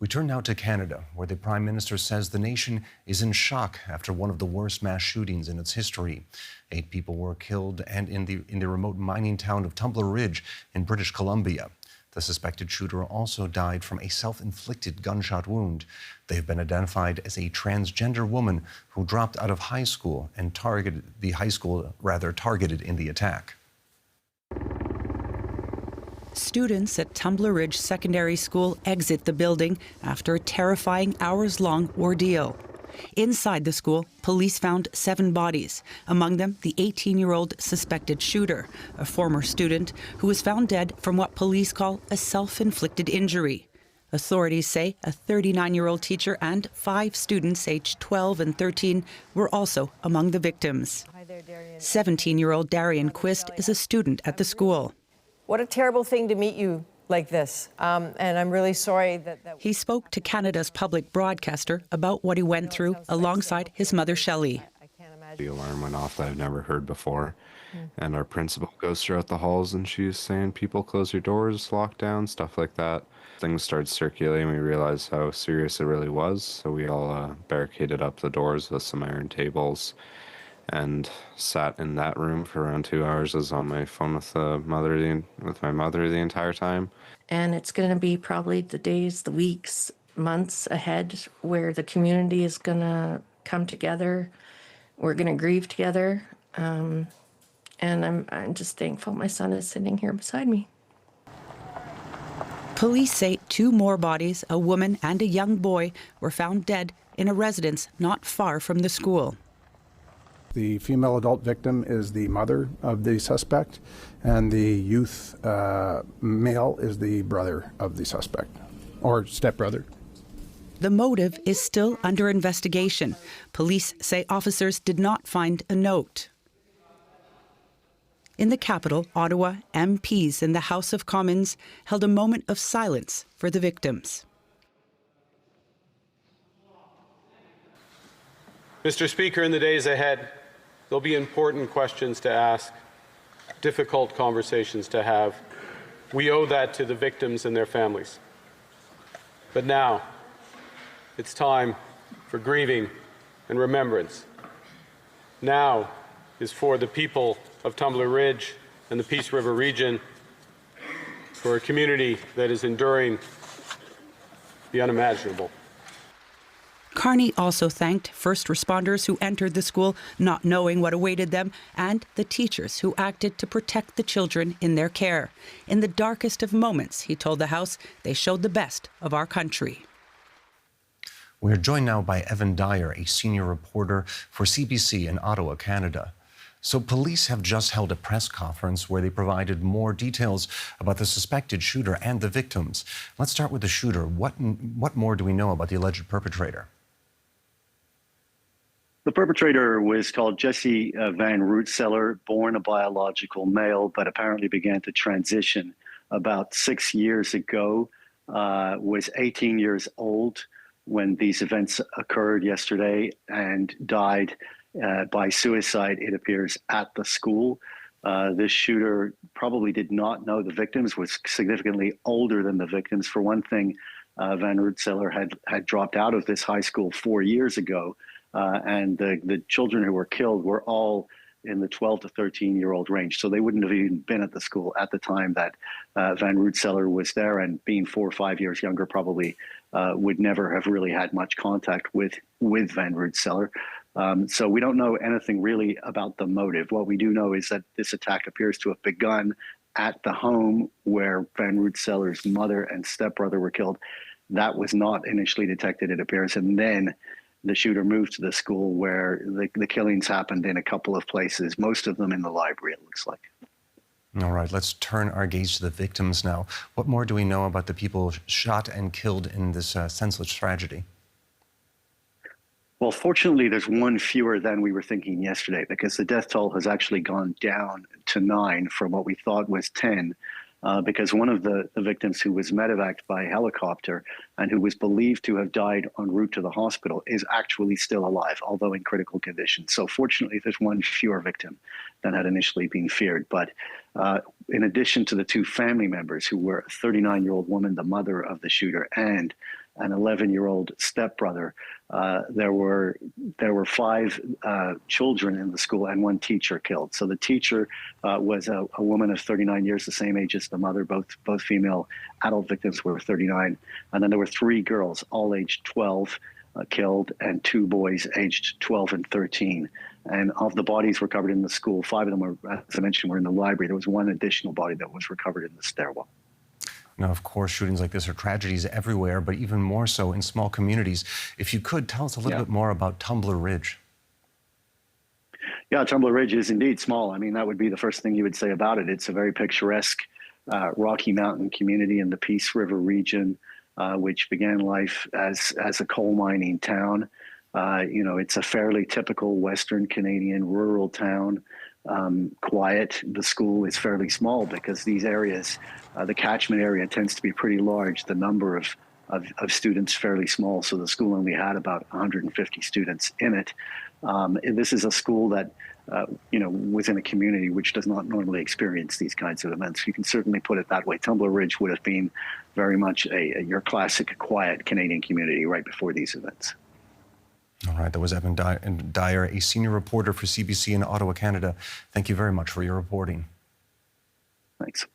We turn now to Canada, where the Prime Minister says the nation is in shock after one of the worst mass shootings in its history. 8 people were killed and in the remote mining town of Tumbler Ridge in British Columbia. The suspected shooter also died from a self-inflicted gunshot wound. They have been identified as a transgender woman who dropped out of high school and targeted in the attack. Students at Tumbler Ridge Secondary School exit the building after a terrifying hours-long ordeal. Inside the school, police found 7 bodies, among them the 18-year-old suspected shooter, a former student who was found dead from what police call a self-inflicted injury. Authorities say a 39-year-old teacher and 5 students aged 12 and 13 were also among the victims. 17-year-old Dyer is a student at the school. What a terrible thing to meet you like this, and I'm really sorry that... He spoke to Canada's public broadcaster about what he went through alongside his mother, Shelley. The alarm went off that I've never heard before, and our principal goes throughout the halls and she's saying, people close your doors, lock down, stuff like that. Things started circulating, we realized how serious it really was, so we all barricaded up the doors with some iron tables and sat in that room for around 2 hours. I was on my phone with my mother the entire time. And it's going to be probably the days, the weeks, months ahead where the community is going to come together. We're going to grieve together. And I'm just thankful my son is sitting here beside me. Police say 2 more bodies, a woman and a young boy, were found dead in a residence not far from the school. The female adult victim is the mother of the suspect, and the youth male is the brother of the suspect, or stepbrother. The motive is still under investigation. Police say officers did not find a note. In the capital, Ottawa, MPs in the House of Commons held a moment of silence for the victims. Mr. Speaker, in the days ahead, there'll be important questions to ask, difficult conversations to have. We owe that to the victims and their families. But now, it's time for grieving and remembrance. Now is for the people of Tumbler Ridge and the Peace River region, for a community that is enduring the unimaginable. Carney also thanked first responders who entered the school not knowing what awaited them, and the teachers who acted to protect the children in their care. In the darkest of moments, he told the House, they showed the best of our country. We're joined now by Evan Dyer, a senior reporter for CBC in Ottawa, Canada. So police have just held a press conference where they provided more details about the suspected shooter and the victims. Let's start with the shooter. What more do we know about the alleged perpetrator? The perpetrator was called Jesse Van Rootseller, born a biological male, but apparently began to transition about 6 years ago, was 18 years old when these events occurred yesterday, and died by suicide, it appears, at the school. This shooter probably did not know the victims, was significantly older than the victims. For one thing, Van Rootseller had dropped out of this high school 4 years ago, and the children who were killed were all in the 12 to 13-year-old range. So they wouldn't have even been at the school at the time that Van Rootseller was there, and being 4 or 5 years younger probably would never have really had much contact with Van Rootseller. So we don't know anything really about the motive. What we do know is that this attack appears to have begun at the home where Van Rootseller's mother and stepbrother were killed. That was not initially detected, it appears, and then the shooter moved to the school where the killings happened in a couple of places, most of them in the library, it looks like. All right, let's turn our gaze to the victims now. What more do we know about the people shot and killed in this senseless tragedy? Well, fortunately, there's one fewer than we were thinking yesterday, because the death toll has actually gone down to 9 from what we thought was 10, because one of the victims who was medevaced by helicopter and who was believed to have died en route to the hospital is actually still alive, although in critical condition. So fortunately, there's one fewer victim than had initially been feared. But in addition to the 2 family members who were a 39-year-old woman, the mother of the shooter, and an 11-year-old stepbrother. There were 5 children in the school and 1 teacher killed. So the teacher was a woman of 39 years, the same age as the mother. Both female adult victims were 39, and then there were 3 girls, all aged 12, killed, and 2 boys aged 12 and 13. And of the bodies recovered in the school, 5 of them were, as I mentioned, were in the library. There was 1 additional body that was recovered in the stairwell. Now, of course, shootings like this are tragedies everywhere, but even more so in small communities. If you could, tell us a little bit more about Tumbler Ridge. Yeah, Tumbler Ridge is indeed small. I mean, that would be the first thing you would say about it. It's a very picturesque Rocky Mountain community in the Peace River region, which began life as a coal mining town. It's a fairly typical Western Canadian rural town. Quiet. The school is fairly small because these areas, the catchment area tends to be pretty large. The number of students fairly small, so the school only had about 150 students in it. This is a school that, within a community which does not normally experience these kinds of events. You can certainly put it that way. Tumbler Ridge would have been very much your classic quiet Canadian community right before these events. All right, that was Evan Dyer, a senior reporter for CBC in Ottawa, Canada. Thank you very much for your reporting. Thanks.